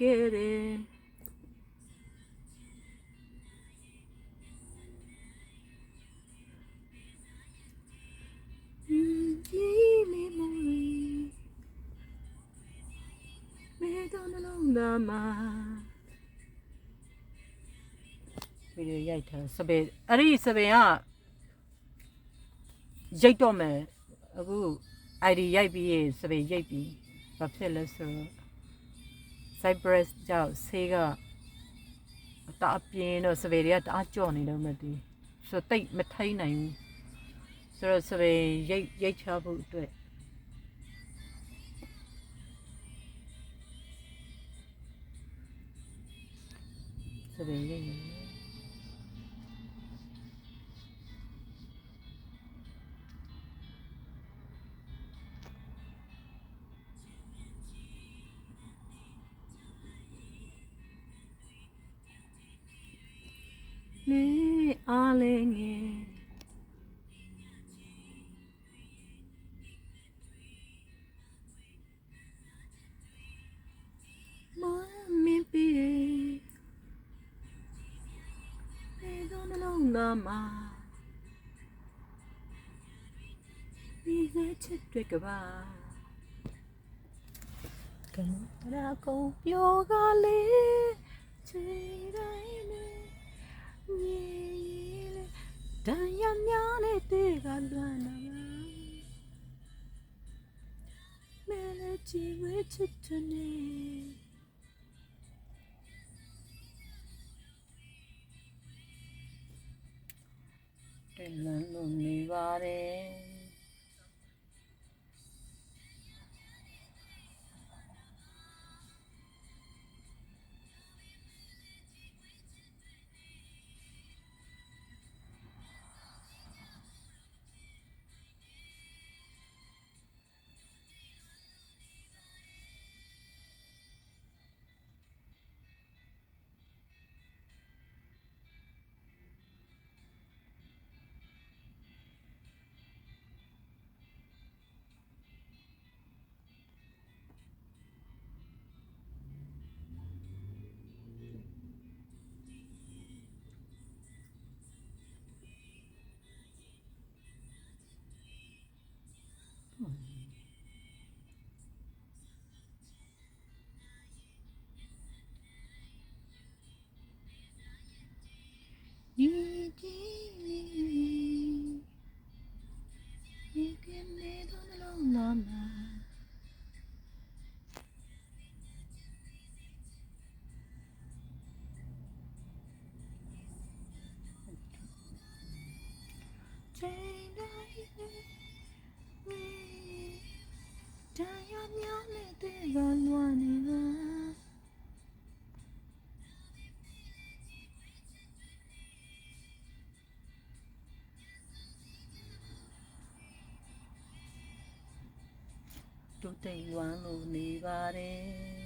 ခဲ့တယ်ကြီးလေးမလေးမဲတော်နှလုံးသားမှာဗီဒီယိုရိုက်ထားစပယ်အဲ့ဒီစပယ်ကရိတ်တော့မယ်အခု ID ရိုက်ပြီးစပယ်ရိတ်ပြီးဘာဖြစ်လဲဆိုတော့ Cypress ကြောင့်ဆေးကတအပြင်းတော့စပယ်တွေကတအားကြော့နေတော့မသိဆိုတိတ်မထိန်နိုင်ဘူးဆိုတော့စပယ်ရိတ်ချဖို့အတွက်စပယ်ရိတ်နေအားလေးငယ်မမင်းပြေနေတော့နှလုံးသားမှာဒီစချစ်တွေကပါကံရာကုန်ပြောကလေးချေတိုင်းနဲ့မြေလေတန်ရများနဲ့တေကလွမ်းလာမဲလေချီဝဲချစ်တဲ့နေတယ်လမ်းလို့နေပါတယ်你的你给没到的龙妈妈，最爱你，但要秒你的个乱你了。都得乱路你吧的。